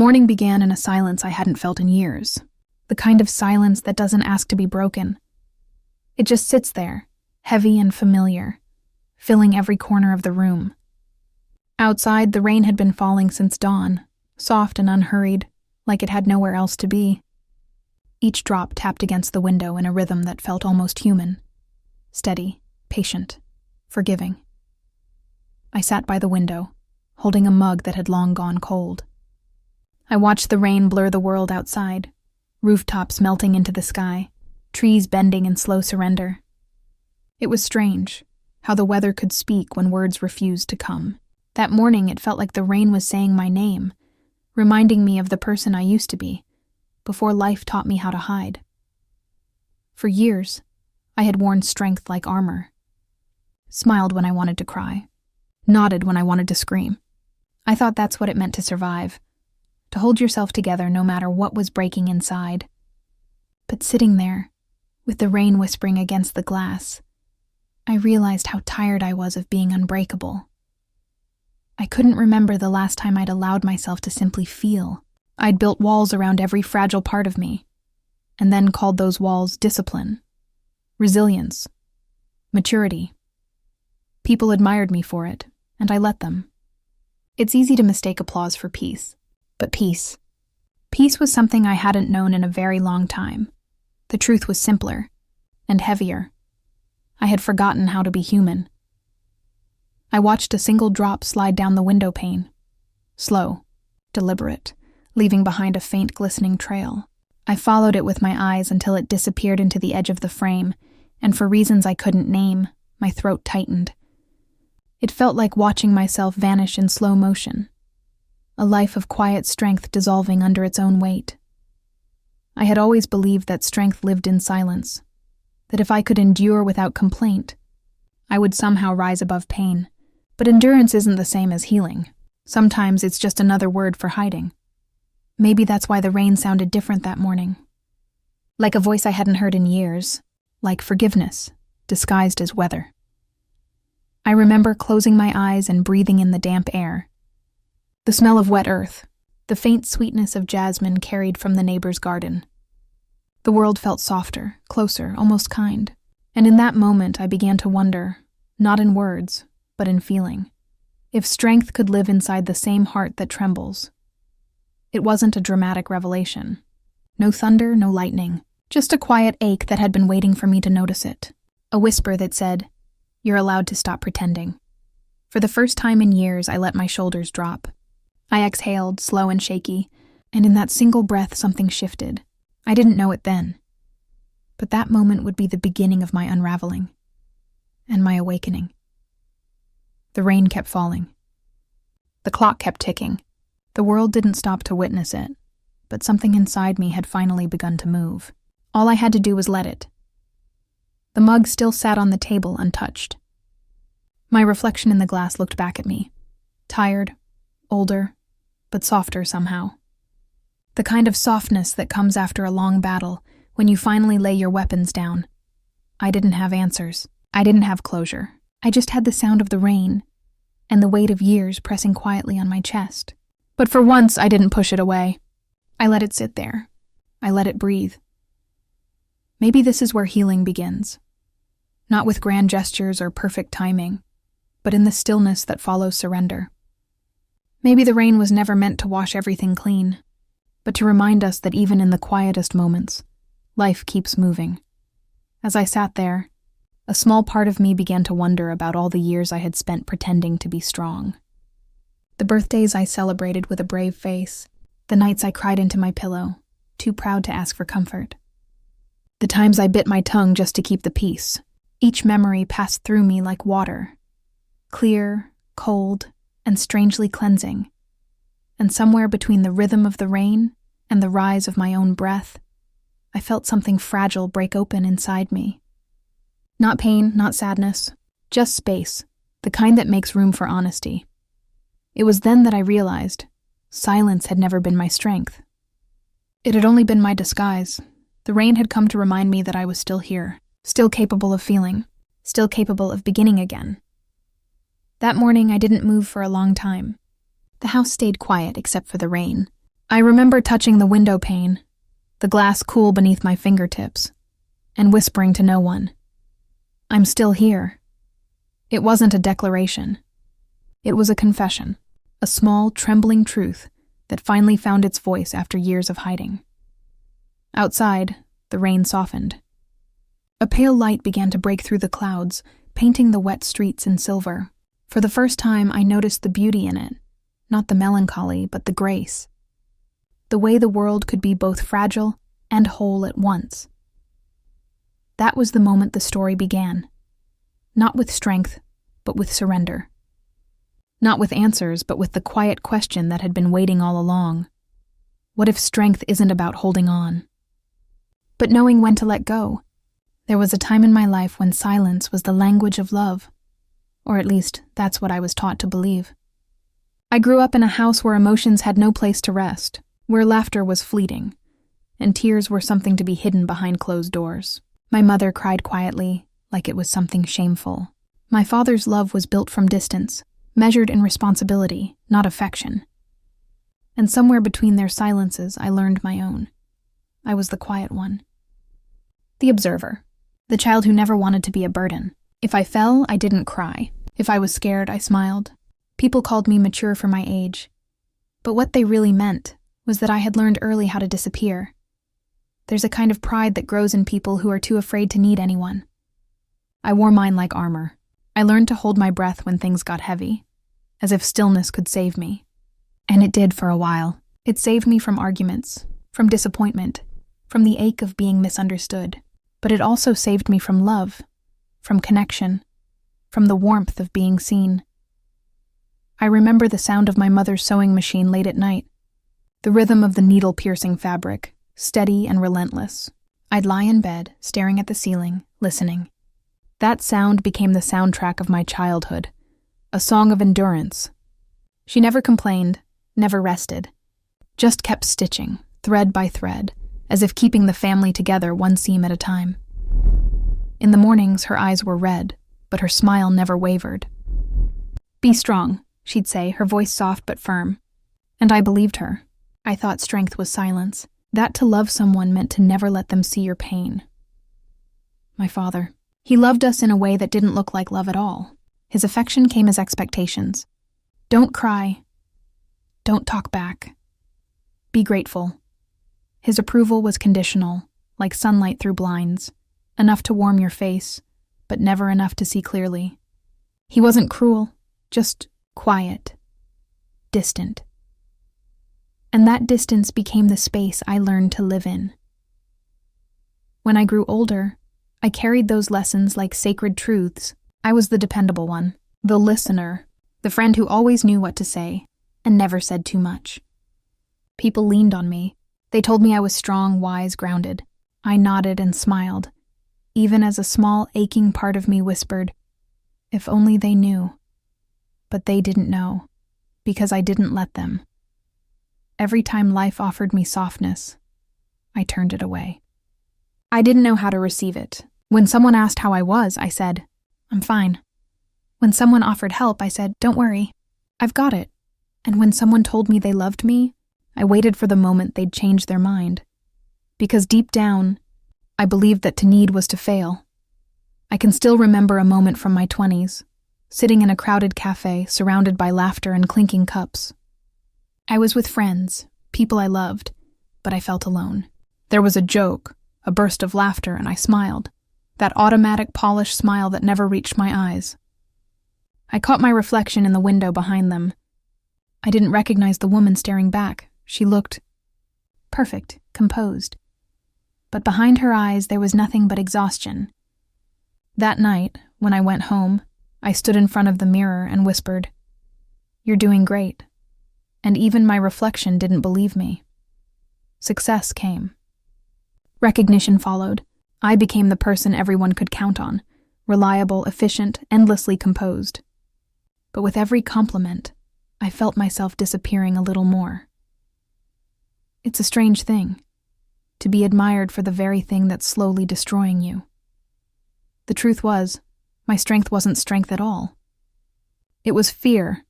morning began in a silence I hadn't felt in years, the kind of silence that doesn't ask to be broken. It just sits there, heavy and familiar, filling every corner of the room. Outside, the rain had been falling since dawn, soft and unhurried, like it had nowhere else to be. Each drop tapped against the window in a rhythm that felt almost human, steady, patient, forgiving. I sat by the window, holding a mug that had long gone cold. I watched the rain blur the world outside, rooftops melting into the sky, trees bending in slow surrender. It was strange, how the weather could speak when words refused to come. That morning it felt like the rain was saying my name, reminding me of the person I used to be, before life taught me how to hide. For years, I had worn strength like armor, smiled when I wanted to cry, nodded when I wanted to scream. I thought that's what it meant to survive, to hold yourself together no matter what was breaking inside. But sitting there, with the rain whispering against the glass, I realized how tired I was of being unbreakable. I couldn't remember the last time I'd allowed myself to simply feel. I'd built walls around every fragile part of me, and then called those walls discipline, resilience, maturity. People admired me for it, and I let them. It's easy to mistake applause for peace, but peace was something I hadn't known in a very long time. The truth was simpler and heavier. I had forgotten how to be human. I watched a single drop slide down the window pane, slow, deliberate, leaving behind a faint glistening trail. I followed it with my eyes until it disappeared into the edge of the frame, and for reasons I couldn't name, my throat tightened. It felt like watching myself vanish in slow motion, a life of quiet strength dissolving under its own weight. I had always believed that strength lived in silence, that if I could endure without complaint, I would somehow rise above pain. But endurance isn't the same as healing. Sometimes it's just another word for hiding. Maybe that's why the rain sounded different that morning. Like a voice I hadn't heard in years, like forgiveness, disguised as weather. I remember closing my eyes and breathing in the damp air. The smell of wet earth, the faint sweetness of jasmine carried from the neighbor's garden. The world felt softer, closer, almost kind. And in that moment I began to wonder, not in words, but in feeling, if strength could live inside the same heart that trembles. It wasn't a dramatic revelation. No thunder, no lightning, just a quiet ache that had been waiting for me to notice it. A whisper that said, "You're allowed to stop pretending." For the first time in years, I let my shoulders drop. I exhaled, slow and shaky, and in that single breath something shifted. I didn't know it then. But that moment would be the beginning of my unraveling, and my awakening. The rain kept falling. The clock kept ticking. The world didn't stop to witness it, but something inside me had finally begun to move. All I had to do was let it. The mug still sat on the table untouched. My reflection in the glass looked back at me, tired, older, but softer somehow. The kind of softness that comes after a long battle when you finally lay your weapons down. I didn't have answers. I didn't have closure. I just had the sound of the rain and the weight of years pressing quietly on my chest. But for once, I didn't push it away. I let it sit there. I let it breathe. Maybe this is where healing begins. Not with grand gestures or perfect timing, but in the stillness that follows surrender. Maybe the rain was never meant to wash everything clean, but to remind us that even in the quietest moments, life keeps moving. As I sat there, a small part of me began to wonder about all the years I had spent pretending to be strong. The birthdays I celebrated with a brave face, the nights I cried into my pillow, too proud to ask for comfort. The times I bit my tongue just to keep the peace. Each memory passed through me like water, clear, cold, and strangely cleansing. And somewhere between the rhythm of the rain and the rise of my own breath, I felt something fragile break open inside me. Not pain, not sadness, just space, the kind that makes room for honesty. It was then that I realized silence had never been my strength. It had only been my disguise. The rain had come to remind me that I was still here, still capable of feeling, still capable of beginning again. That morning I didn't move for a long time. The house stayed quiet except for the rain, I remember touching the window pane, the glass cool beneath my fingertips, and whispering to no one, "I'm still here." It wasn't a declaration. It was a confession, a small, trembling truth that finally found its voice after years of hiding. Outside, the rain softened. A pale light began to break through the clouds, painting the wet streets in silver. For the first time, I noticed the beauty in it, not the melancholy, but the grace. The way the world could be both fragile and whole at once. That was the moment the story began. Not with strength, but with surrender. Not with answers, but with the quiet question that had been waiting all along. What if strength isn't about holding on, but knowing when to let go? There was a time in my life when silence was the language of love, or at least that's what I was taught to believe. I grew up in a house where emotions had no place to rest, where laughter was fleeting, and tears were something to be hidden behind closed doors. My mother cried quietly, like it was something shameful. My father's love was built from distance, measured in responsibility, not affection. And somewhere between their silences, I learned my own. I was the quiet one. The observer. The child who never wanted to be a burden. If I fell, I didn't cry. If I was scared, I smiled. People called me mature for my age. But what they really meant was that I had learned early how to disappear. There's a kind of pride that grows in people who are too afraid to need anyone. I wore mine like armor. I learned to hold my breath when things got heavy, as if stillness could save me. And it did for a while. It saved me from arguments, from disappointment, from the ache of being misunderstood. But it also saved me from love, from connection, from the warmth of being seen. I remember the sound of my mother's sewing machine late at night, the rhythm of the needle-piercing fabric, steady and relentless. I'd lie in bed, staring at the ceiling, listening. That sound became the soundtrack of my childhood, a song of endurance. She never complained, never rested, just kept stitching, thread by thread, as if keeping the family together one seam at a time. In the mornings, her eyes were red, but her smile never wavered. "Be strong," she'd say, her voice soft but firm. And I believed her. I thought strength was silence, that to love someone meant to never let them see your pain. My father. He loved us in a way that didn't look like love at all. His affection came as expectations. Don't cry. Don't talk back. Be grateful. His approval was conditional, like sunlight through blinds, enough to warm your face, but never enough to see clearly. He wasn't cruel, just quiet, distant. And that distance became the space I learned to live in. When I grew older, I carried those lessons like sacred truths. I was the dependable one, the listener, the friend who always knew what to say and never said too much. People leaned on me. They told me I was strong, wise, grounded. I nodded and smiled, even as a small, aching part of me whispered, if only they knew. But they didn't know, because I didn't let them. Every time life offered me softness, I turned it away. I didn't know how to receive it. When someone asked how I was, I said, "I'm fine." When someone offered help, I said, "Don't worry, I've got it." And when someone told me they loved me, I waited for the moment they'd change their mind. Because deep down, I believed that to need was to fail. I can still remember a moment from my 20s, sitting in a crowded cafe surrounded by laughter and clinking cups. I was with friends, people I loved, but I felt alone. There was a joke, a burst of laughter, and I smiled, that automatic polished smile that never reached my eyes. I caught my reflection in the window behind them. I didn't recognize the woman staring back. She looked perfect, composed. But behind her eyes there was nothing but exhaustion. That night, when I went home, I stood in front of the mirror and whispered, "You're doing great." And even my reflection didn't believe me. Success came. Recognition followed. I became the person everyone could count on, reliable, efficient, endlessly composed. But with every compliment, I felt myself disappearing a little more. It's a strange thing, to be admired for the very thing that's slowly destroying you. The truth was, my strength wasn't strength at all. It was fear.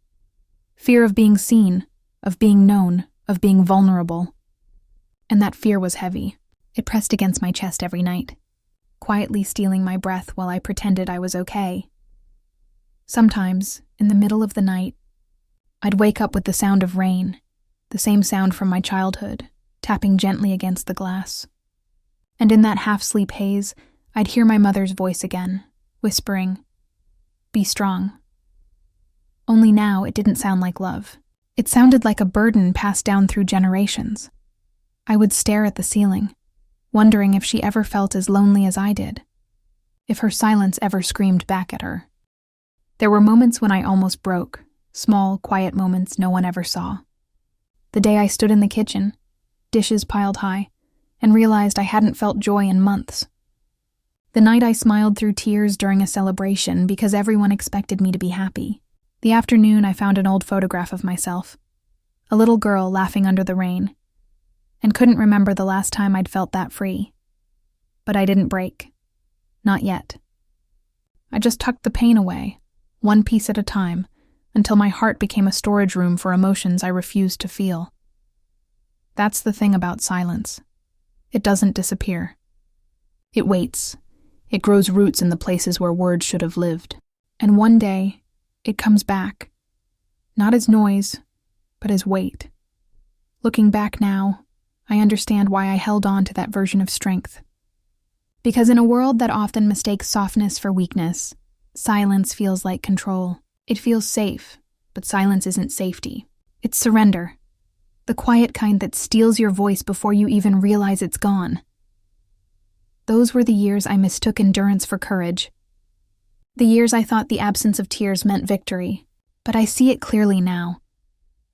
Fear of being seen, of being known, of being vulnerable. And that fear was heavy. It pressed against my chest every night, quietly stealing my breath while I pretended I was okay. Sometimes, in the middle of the night, I'd wake up with the sound of rain, the same sound from my childhood, tapping gently against the glass. And in that half-sleep haze, I'd hear my mother's voice again, whispering, "Be strong." Only now it didn't sound like love. It sounded like a burden passed down through generations. I would stare at the ceiling, wondering if she ever felt as lonely as I did, if her silence ever screamed back at her. There were moments when I almost broke, small, quiet moments no one ever saw. The day I stood in the kitchen, dishes piled high, and realized I hadn't felt joy in months. The night I smiled through tears during a celebration because everyone expected me to be happy. The afternoon I found an old photograph of myself, a little girl laughing under the rain, and couldn't remember the last time I'd felt that free. But I didn't break. Not yet. I just tucked the pain away, one piece at a time, until my heart became a storage room for emotions I refused to feel. That's the thing about silence. It doesn't disappear. It waits. It grows roots in the places where words should have lived. And one day, it comes back. Not as noise, but as weight. Looking back now, I understand why I held on to that version of strength. Because in a world that often mistakes softness for weakness, silence feels like control. It feels safe, but silence isn't safety. It's surrender. The quiet kind that steals your voice before you even realize it's gone. Those were the years I mistook endurance for courage. The years I thought the absence of tears meant victory, but I see it clearly now.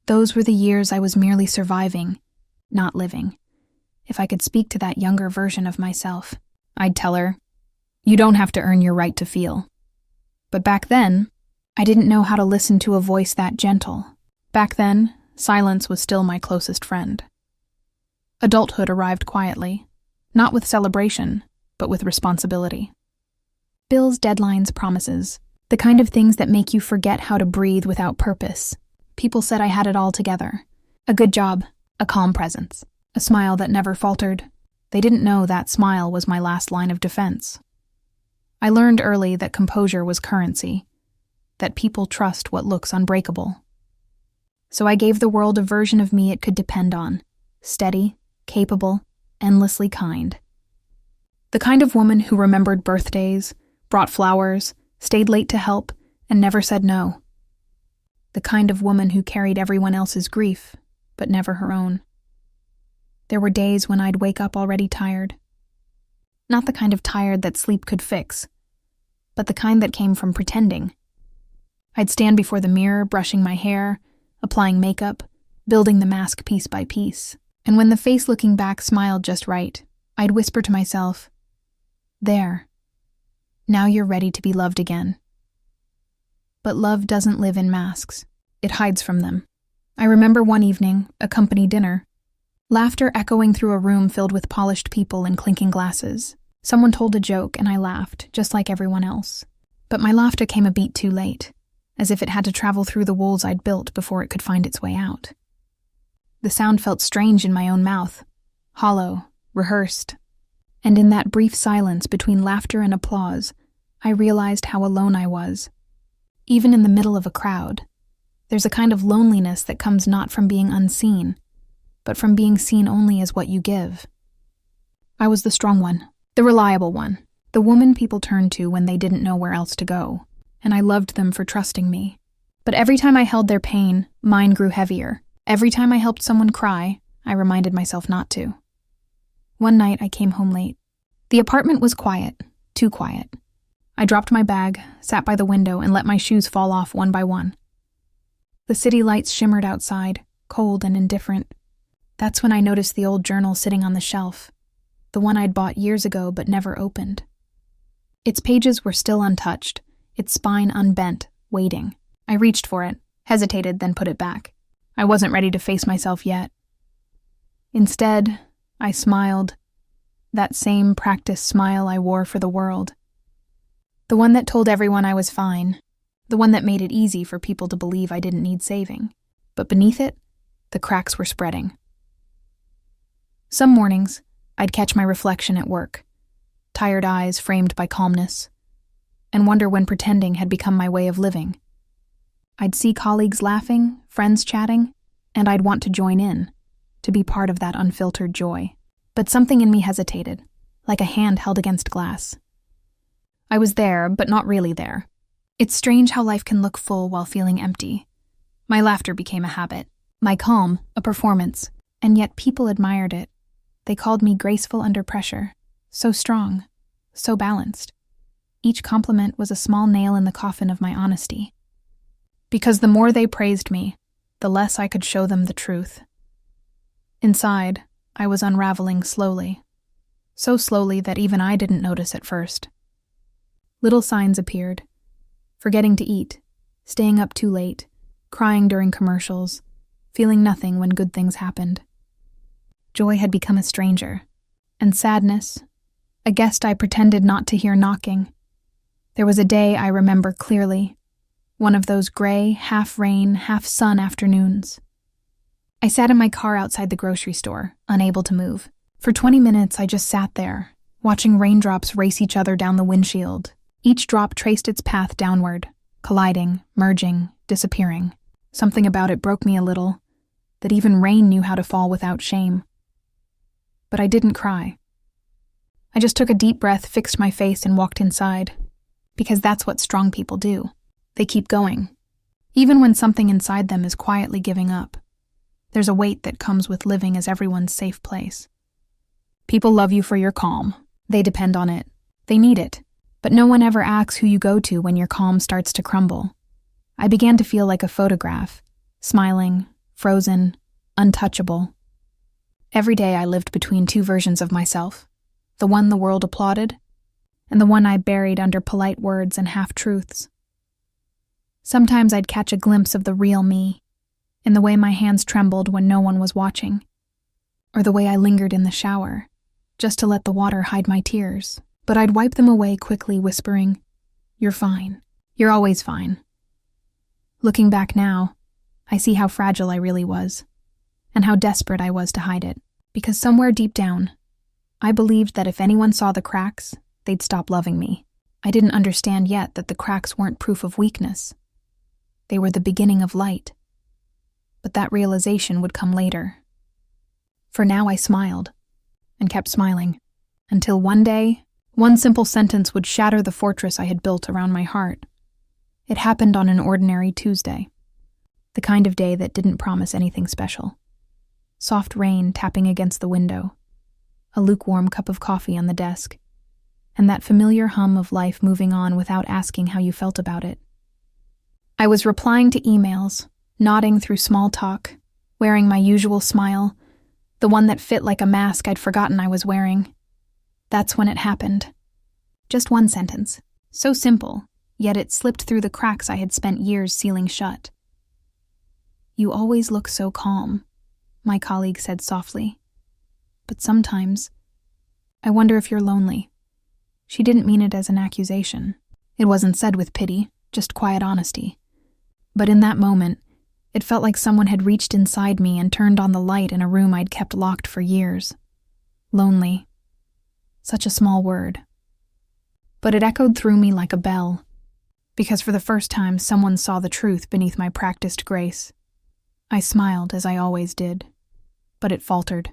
Those were the years I was merely surviving, not living. If I could speak to that younger version of myself, I'd tell her, "You don't have to earn your right to feel." But back then, I didn't know how to listen to a voice that gentle. Back then, silence was still my closest friend. Adulthood arrived quietly, not with celebration, but with responsibility. Bills, deadlines, promises, the kind of things that make you forget how to breathe without purpose. People said I had it all together. A good job, a calm presence, a smile that never faltered. They didn't know that smile was my last line of defense. I learned early that composure was currency, that people trust what looks unbreakable. So I gave the world a version of me it could depend on, steady, capable, endlessly kind. The kind of woman who remembered birthdays, brought flowers, stayed late to help, and never said no. The kind of woman who carried everyone else's grief, but never her own. There were days when I'd wake up already tired. Not the kind of tired that sleep could fix, but the kind that came from pretending. I'd stand before the mirror, brushing my hair, applying makeup, building the mask piece by piece. And when the face looking back smiled just right, I'd whisper to myself, "There. Now you're ready to be loved again." But love doesn't live in masks. It hides from them. I remember one evening, a company dinner, laughter echoing through a room filled with polished people and clinking glasses. Someone told a joke and I laughed, just like everyone else. But my laughter came a beat too late, as if it had to travel through the walls I'd built before it could find its way out. The sound felt strange in my own mouth, hollow, rehearsed. And in that brief silence between laughter and applause, I realized how alone I was. Even in the middle of a crowd, there's a kind of loneliness that comes not from being unseen, but from being seen only as what you give. I was the strong one, the reliable one, the woman people turned to when they didn't know where else to go, and I loved them for trusting me. But every time I held their pain, mine grew heavier. Every time I helped someone cry, I reminded myself not to. One night I came home late. The apartment was quiet, too quiet. I dropped my bag, sat by the window, and let my shoes fall off one by one. The city lights shimmered outside, cold and indifferent. That's when I noticed the old journal sitting on the shelf, the one I'd bought years ago but never opened. Its pages were still untouched, its spine unbent, waiting. I reached for it, hesitated, then put it back. I wasn't ready to face myself yet. Instead, I smiled, that same practiced smile I wore for the world. The one that told everyone I was fine, the one that made it easy for people to believe I didn't need saving. But beneath it, The cracks were spreading. Some mornings, I'd catch my reflection at work, tired eyes framed by calmness, and wonder when pretending had become my way of living. I'd see colleagues laughing, friends chatting, and I'd want to join in, to be part of that unfiltered joy. But something in me hesitated, like a hand held against glass. I was there, but not really there. It's strange how life can look full while feeling empty. My laughter became a habit, my calm a performance, and yet people admired it. They called me graceful under pressure, so strong, so balanced. Each compliment was a small nail in the coffin of my honesty. Because the more they praised me, the less I could show them the truth. Inside, I was unraveling slowly, so slowly that even I didn't notice at first. Little signs appeared: forgetting to eat, staying up too late, crying during commercials, feeling nothing when good things happened. Joy had become a stranger, and sadness, a guest I pretended not to hear knocking. There was a day I remember clearly, one of those gray, half-rain, half-sun afternoons. I sat in my car outside the grocery store, unable to move. For 20 minutes, I just sat there, watching raindrops race each other down the windshield. Each drop traced its path downward, colliding, merging, disappearing. Something about it broke me a little, that even rain knew how to fall without shame. But I didn't cry. I just took a deep breath, fixed my face, and walked inside. Because that's what strong people do. They keep going, even when something inside them is quietly giving up. There's a weight that comes with living as everyone's safe place. People love you for your calm. They depend on it. They need it. But no one ever asks who you go to when your calm starts to crumble. I began to feel like a photograph, smiling, frozen, untouchable. Every day I lived between two versions of myself, the one the world applauded, and the one I buried under polite words and half-truths. Sometimes I'd catch a glimpse of the real me, in the way my hands trembled when no one was watching, or the way I lingered in the shower, just to let the water hide my tears. But I'd wipe them away quickly, whispering, "You're fine. You're always fine." Looking back now, I see how fragile I really was, and how desperate I was to hide it, because somewhere deep down, I believed that if anyone saw the cracks, they'd stop loving me. I didn't understand yet that the cracks weren't proof of weakness. They were the beginning of light. But that realization would come later. For now I smiled, and kept smiling, until one day, one simple sentence would shatter the fortress I had built around my heart. It happened on an ordinary Tuesday, the kind of day that didn't promise anything special. Soft rain tapping against the window, a lukewarm cup of coffee on the desk, and that familiar hum of life moving on without asking how you felt about it. I was replying to emails, nodding through small talk, wearing my usual smile, the one that fit like a mask I'd forgotten I was wearing. That's when it happened. Just one sentence, so simple, yet it slipped through the cracks I had spent years sealing shut. "You always look so calm," my colleague said softly. "But sometimes, I wonder if you're lonely." She didn't mean it as an accusation. It wasn't said with pity, just quiet honesty. But in that moment, it felt like someone had reached inside me and turned on the light in a room I'd kept locked for years. Lonely. Such a small word. But it echoed through me like a bell, because for the first time someone saw the truth beneath my practiced grace. I smiled, as I always did, but it faltered.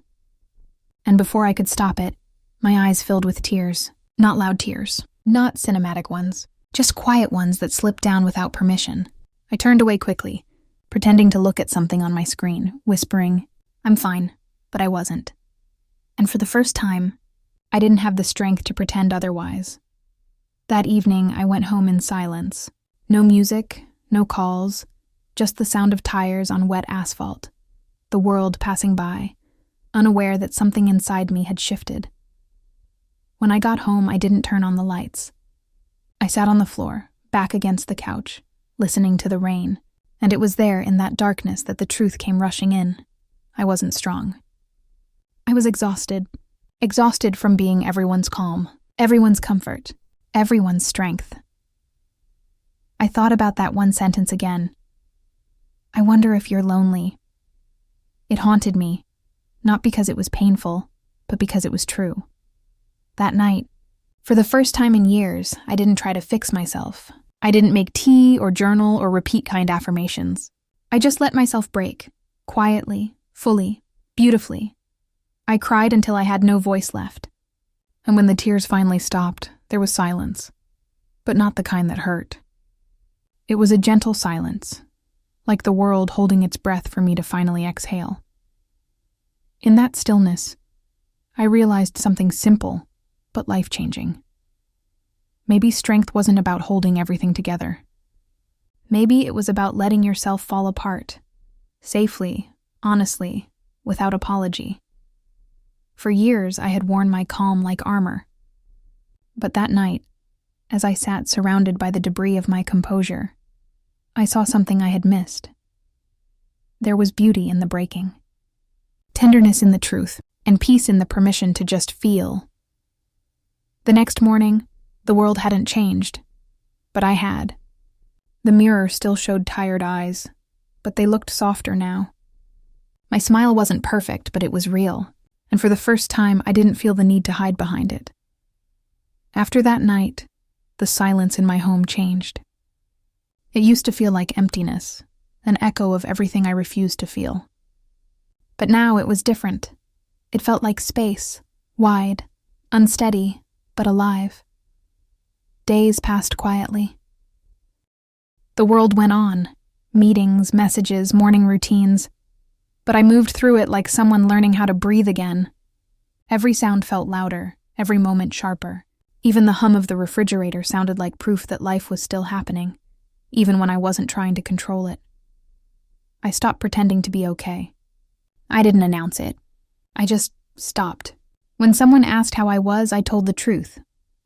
And before I could stop it, my eyes filled with tears. Not loud tears, not cinematic ones, just quiet ones that slipped down without permission. I turned away quickly, pretending to look at something on my screen, whispering, "I'm fine," but I wasn't. And for the first time, I didn't have the strength to pretend otherwise. That evening, I went home in silence. No music, no calls, just the sound of tires on wet asphalt, the world passing by, unaware that something inside me had shifted. When I got home, I didn't turn on the lights. I sat on the floor, back against the couch, listening to the rain, and it was there in that darkness that the truth came rushing in. I wasn't strong. I was exhausted from being everyone's calm, everyone's comfort, everyone's strength. I thought about that one sentence again. "I wonder if you're lonely." It haunted me, not because it was painful, but because it was true. That night, for the first time in years, I didn't try to fix myself. I didn't make tea or journal or repeat kind affirmations. I just let myself break, quietly, fully, beautifully. I cried until I had no voice left. And when the tears finally stopped, there was silence, but not the kind that hurt. It was a gentle silence, like the world holding its breath for me to finally exhale. In that stillness, I realized something simple, but life-changing. Maybe strength wasn't about holding everything together. Maybe it was about letting yourself fall apart, safely, honestly, without apology. For years, I had worn my calm like armor. But that night, as I sat surrounded by the debris of my composure, I saw something I had missed. There was beauty in the breaking, tenderness in the truth, and peace in the permission to just feel. The next morning, the world hadn't changed, but I had. The mirror still showed tired eyes, but they looked softer now. My smile wasn't perfect, but it was real, and for the first time, I didn't feel the need to hide behind it. After that night, the silence in my home changed. It used to feel like emptiness, an echo of everything I refused to feel. But now it was different. It felt like space, wide, unsteady, but alive. Days passed quietly. The world went on, meetings, messages, morning routines, but I moved through it like someone learning how to breathe again. Every sound felt louder, every moment sharper. Even the hum of the refrigerator sounded like proof that life was still happening, even when I wasn't trying to control it. I stopped pretending to be okay. I didn't announce it. I just stopped. When someone asked how I was, I told the truth.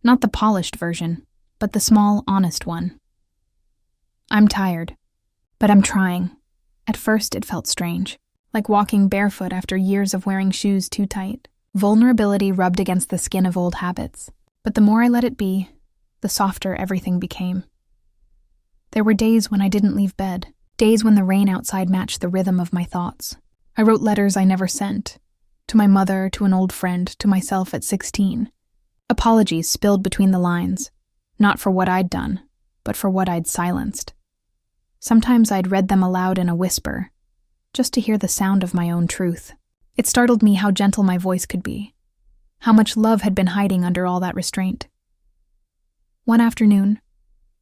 Not the polished version, but the small, honest one. I'm tired, but I'm trying. At first, it felt strange, like walking barefoot after years of wearing shoes too tight. Vulnerability rubbed against the skin of old habits. But the more I let it be, the softer everything became. There were days when I didn't leave bed, days when the rain outside matched the rhythm of my thoughts. I wrote letters I never sent, to my mother, to an old friend, to myself at 16. Apologies spilled between the lines, not for what I'd done, but for what I'd silenced. Sometimes I'd read them aloud in a whisper, just to hear the sound of my own truth. It startled me how gentle my voice could be, how much love had been hiding under all that restraint. One afternoon,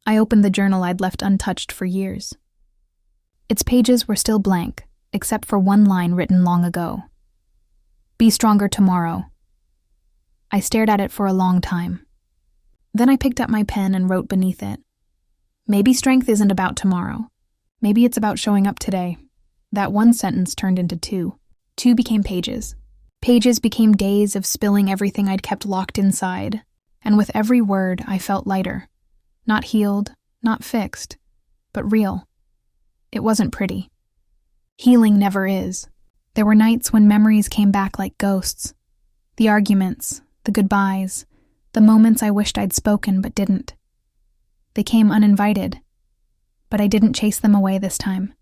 I opened the journal I'd left untouched for years. Its pages were still blank, except for one line written long ago. Be stronger tomorrow. I stared at it for a long time. Then I picked up my pen and wrote beneath it. Maybe strength isn't about tomorrow. Maybe it's about showing up today. That one sentence turned into two. Two became pages. Pages became days of spilling everything I'd kept locked inside, and with every word I felt lighter. Not healed, not fixed, but real. It wasn't pretty. Healing never is. There were nights when memories came back like ghosts. The arguments, the goodbyes, the moments I wished I'd spoken but didn't. They came uninvited, but I didn't chase them away this time.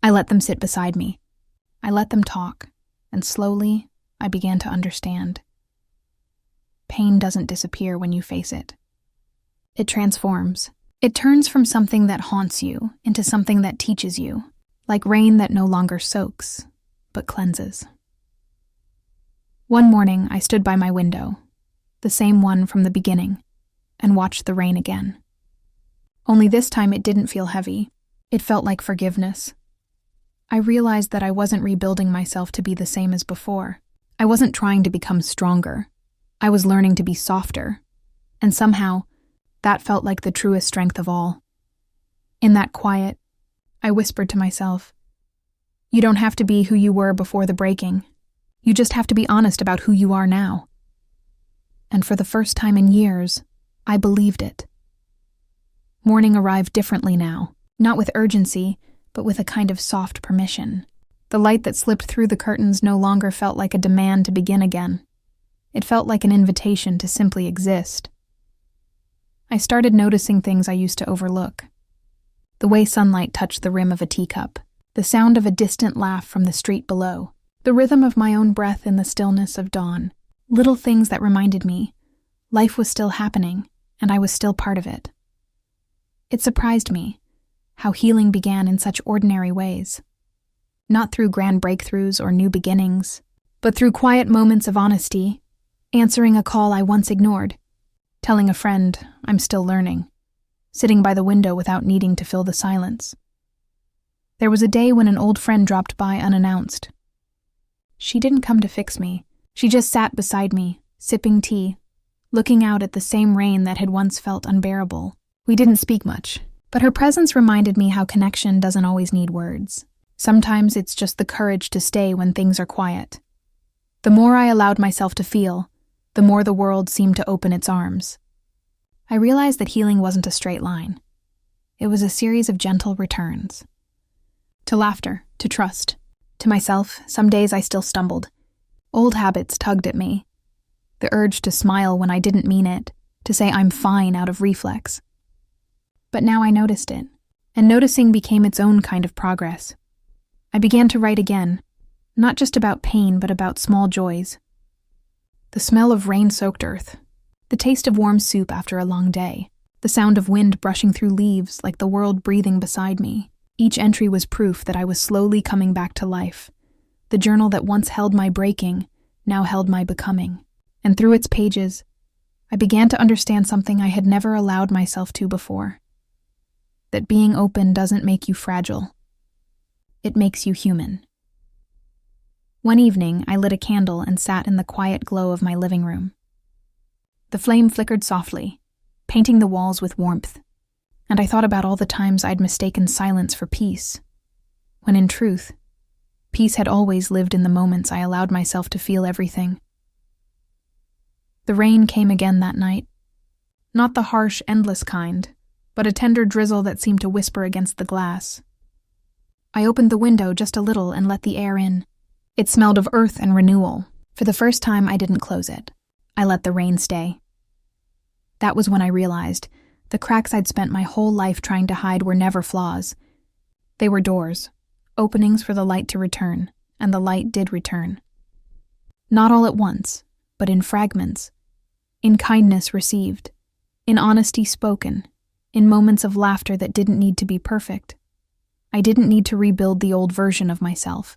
I let them sit beside me. I let them talk. And slowly, I began to understand. Pain doesn't disappear when you face it. It transforms. It turns from something that haunts you into something that teaches you, like rain that no longer soaks, but cleanses. One morning, I stood by my window, the same one from the beginning, and watched the rain again. Only this time it didn't feel heavy. It felt like forgiveness. I realized that I wasn't rebuilding myself to be the same as before. I wasn't trying to become stronger. I was learning to be softer. And somehow, that felt like the truest strength of all. In that quiet, I whispered to myself, you don't have to be who you were before the breaking. You just have to be honest about who you are now. And for the first time in years, I believed it. Morning arrived differently now, not with urgency, but with a kind of soft permission. The light that slipped through the curtains no longer felt like a demand to begin again. It felt like an invitation to simply exist. I started noticing things I used to overlook. The way sunlight touched the rim of a teacup, the sound of a distant laugh from the street below, the rhythm of my own breath in the stillness of dawn. Little things that reminded me life was still happening, and I was still part of it. It surprised me how healing began in such ordinary ways. Not through grand breakthroughs or new beginnings, but through quiet moments of honesty, answering a call I once ignored, telling a friend I'm still learning, sitting by the window without needing to fill the silence. There was a day when an old friend dropped by unannounced. She didn't come to fix me. She just sat beside me, sipping tea, looking out at the same rain that had once felt unbearable. We didn't speak much, but her presence reminded me how connection doesn't always need words. Sometimes it's just the courage to stay when things are quiet. The more I allowed myself to feel, the more the world seemed to open its arms. I realized that healing wasn't a straight line. It was a series of gentle returns. To laughter, to trust. To myself, some days I still stumbled. Old habits tugged at me. The urge to smile when I didn't mean it, to say I'm fine out of reflex. But now I noticed it, and noticing became its own kind of progress. I began to write again, not just about pain, but about small joys. The smell of rain-soaked earth, the taste of warm soup after a long day, the sound of wind brushing through leaves like the world breathing beside me. Each entry was proof that I was slowly coming back to life. The journal that once held my breaking now held my becoming. And through its pages, I began to understand something I had never allowed myself to before. That being open doesn't make you fragile. It makes you human. One evening, I lit a candle and sat in the quiet glow of my living room. The flame flickered softly, painting the walls with warmth, and I thought about all the times I'd mistaken silence for peace, when in truth, peace had always lived in the moments I allowed myself to feel everything. The rain came again that night, not the harsh, endless kind, but a tender drizzle that seemed to whisper against the glass. I opened the window just a little and let the air in. It smelled of earth and renewal. For the first time, I didn't close it. I let the rain stay. That was when I realized the cracks I'd spent my whole life trying to hide were never flaws. They were doors, openings for the light to return, and the light did return. Not all at once, but in fragments. In kindness received, in honesty spoken, in moments of laughter that didn't need to be perfect. I didn't need to rebuild the old version of myself.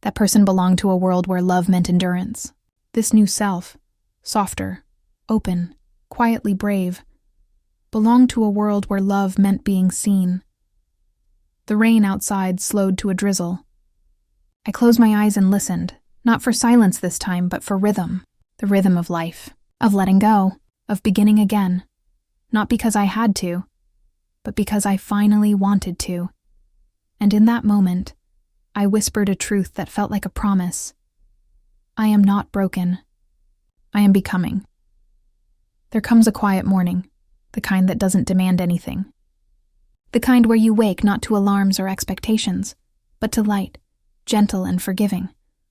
That person belonged to a world where love meant endurance. This new self, softer, open, quietly brave, belonged to a world where love meant being seen. The rain outside slowed to a drizzle. I closed my eyes and listened, not for silence this time, but for rhythm, the rhythm of life. Of letting go, of beginning again, not because I had to, but because I finally wanted to. And in that moment, I whispered a truth that felt like a promise. I am not broken. I am becoming. There comes a quiet morning, the kind that doesn't demand anything. The kind where you wake not to alarms or expectations, but to light, gentle and forgiving,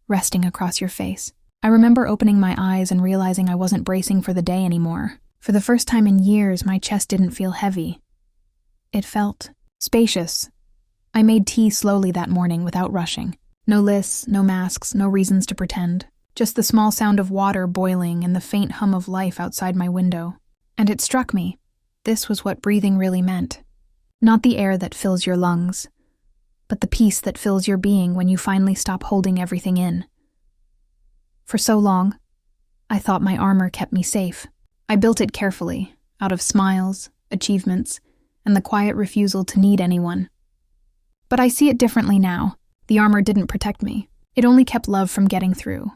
resting across your face. I remember opening my eyes and realizing I wasn't bracing for the day anymore. For the first time in years, my chest didn't feel heavy. It felt spacious. I made tea slowly that morning without rushing. No lists, no masks, no reasons to pretend. Just the small sound of water boiling and the faint hum of life outside my window. And it struck me. This was what breathing really meant. Not the air that fills your lungs, but the peace that fills your being when you finally stop holding everything in. For so long, I thought my armor kept me safe. I built it carefully, out of smiles, achievements, and the quiet refusal to need anyone. But I see it differently now. The armor didn't protect me. It only kept love from getting through.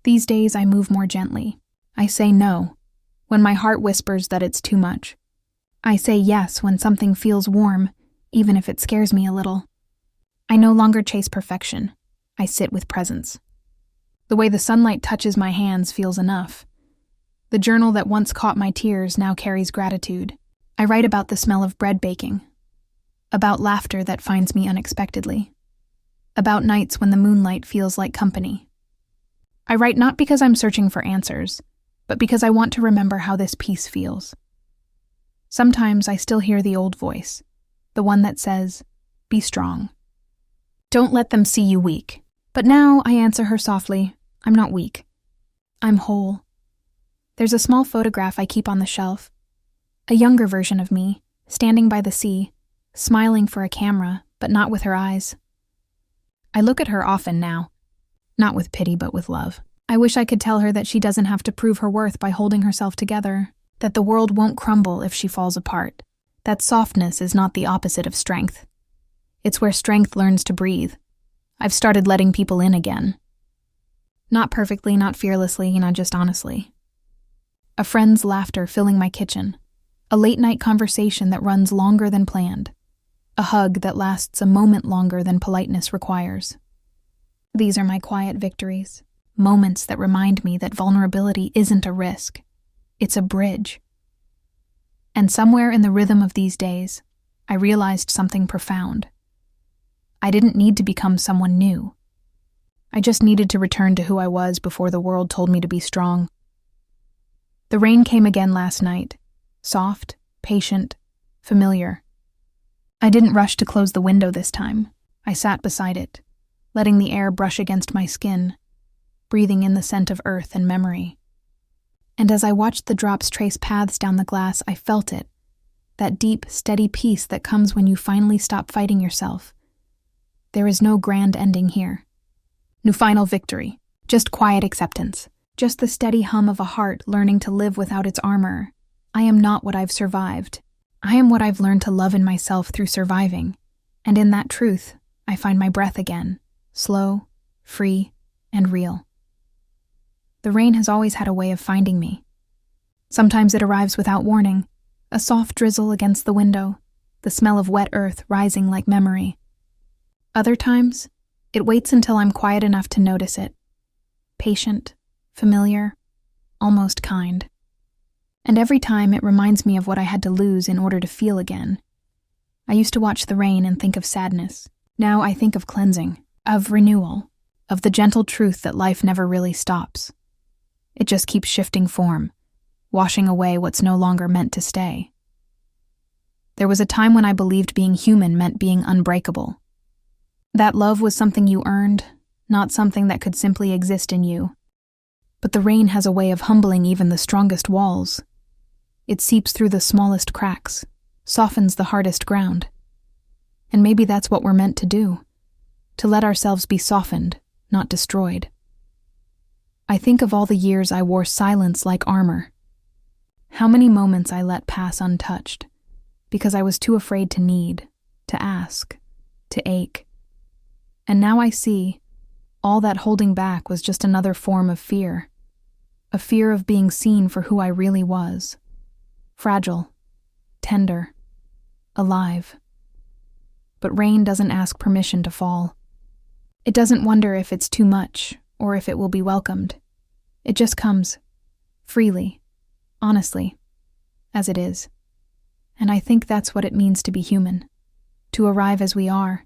These days I move more gently. I say no, when my heart whispers that it's too much. I say yes when something feels warm, even if it scares me a little. I no longer chase perfection. I sit with presence. The way the sunlight touches my hands feels enough. The journal that once caught my tears now carries gratitude. I write about the smell of bread baking, about laughter that finds me unexpectedly, about nights when the moonlight feels like company. I write not because I'm searching for answers, but because I want to remember how this peace feels. Sometimes I still hear the old voice, the one that says, "Be strong." Don't let them see you weak. But now I answer her softly, I'm not weak. I'm whole. There's a small photograph I keep on the shelf. A younger version of me, standing by the sea, smiling for a camera, but not with her eyes. I look at her often now, not with pity but with love. I wish I could tell her that she doesn't have to prove her worth by holding herself together, that the world won't crumble if she falls apart, that softness is not the opposite of strength. It's where strength learns to breathe. I've started letting people in again. Not perfectly, not fearlessly, not just honestly. A friend's laughter filling my kitchen. A late-night conversation that runs longer than planned. A hug that lasts a moment longer than politeness requires. These are my quiet victories. Moments that remind me that vulnerability isn't a risk. It's a bridge. And somewhere in the rhythm of these days, I realized something profound. I didn't need to become someone new. I just needed to return to who I was before the world told me to be strong. The rain came again last night. Soft, patient, familiar. I didn't rush to close the window this time. I sat beside it, letting the air brush against my skin, breathing in the scent of earth and memory. And as I watched the drops trace paths down the glass, I felt it, that deep, steady peace that comes when you finally stop fighting yourself. There is no grand ending here. No final victory, just quiet acceptance, just the steady hum of a heart learning to live without its armor. I am not what I've survived. I am what I've learned to love in myself through surviving. And in that truth, I find my breath again, slow, free, and real. The rain has always had a way of finding me. Sometimes it arrives without warning, a soft drizzle against the window, the smell of wet earth rising like memory. Other times, it waits until I'm quiet enough to notice it. Patient, familiar, almost kind. And every time it reminds me of what I had to lose in order to feel again. I used to watch the rain and think of sadness. Now I think of cleansing, of renewal, of the gentle truth that life never really stops. It just keeps shifting form, washing away what's no longer meant to stay. There was a time when I believed being human meant being unbreakable. That love was something you earned, not something that could simply exist in you. But the rain has a way of humbling even the strongest walls. It seeps through the smallest cracks, softens the hardest ground. And maybe that's what we're meant to do, to let ourselves be softened, not destroyed. I think of all the years I wore silence like armor. How many moments I let pass untouched, because I was too afraid to need, to ask, to ache. And now I see, all that holding back was just another form of fear. A fear of being seen for who I really was. Fragile, tender, alive. But rain doesn't ask permission to fall. It doesn't wonder if it's too much or if it will be welcomed. It just comes, freely, honestly, as it is. And I think that's what it means to be human, to arrive as we are,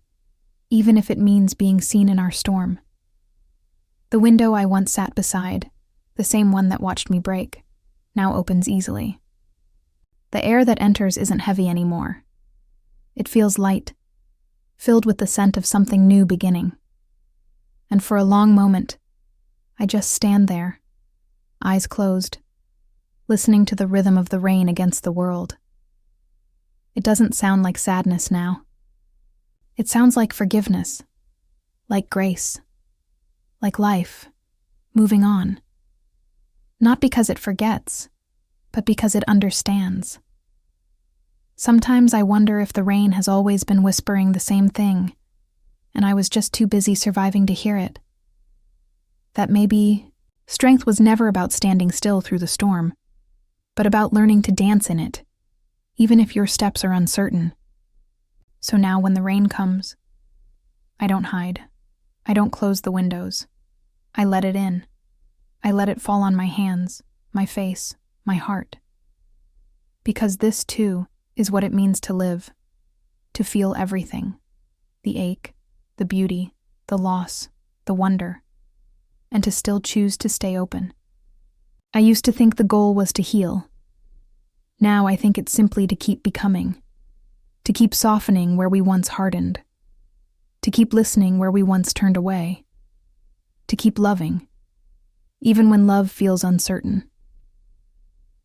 even if it means being seen in our storm. The window I once sat beside, the same one that watched me break, now opens easily. The air that enters isn't heavy anymore. It feels light, filled with the scent of something new beginning. And for a long moment, I just stand there, eyes closed, listening to the rhythm of the rain against the world. It doesn't sound like sadness now. It sounds like forgiveness, like grace, like life, moving on. Not because it forgets, but because it understands. Sometimes I wonder if the rain has always been whispering the same thing, and I was just too busy surviving to hear it. That maybe strength was never about standing still through the storm, but about learning to dance in it, even if your steps are uncertain. So now when the rain comes, I don't hide. I don't close the windows. I let it in. I let it fall on my hands, my face, my heart. Because this, too, is what it means to live, to feel everything, the ache, the beauty, the loss, the wonder, and to still choose to stay open. I used to think the goal was to heal. Now I think it's simply to keep becoming, to keep softening where we once hardened, to keep listening where we once turned away, to keep loving, even when love feels uncertain.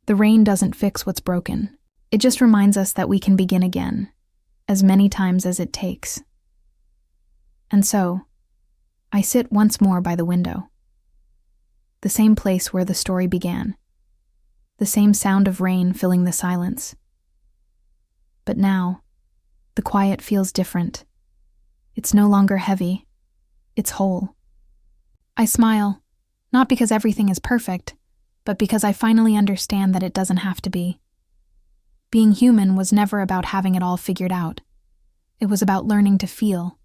The rain doesn't fix what's broken. It just reminds us that we can begin again, as many times as it takes. And so, I sit once more by the window. The same place where the story began. The same sound of rain filling the silence. But now, the quiet feels different. It's no longer heavy. It's whole. I smile, not because everything is perfect, but because I finally understand that it doesn't have to be. Being human was never about having it all figured out. It was about learning to feel,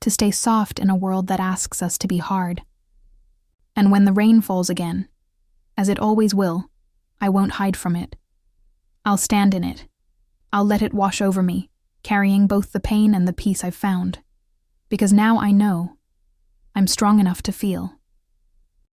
to stay soft in a world that asks us to be hard. And when the rain falls again, as it always will, I won't hide from it. I'll stand in it. I'll let it wash over me, carrying both the pain and the peace I've found. Because now I know I'm strong enough to feel.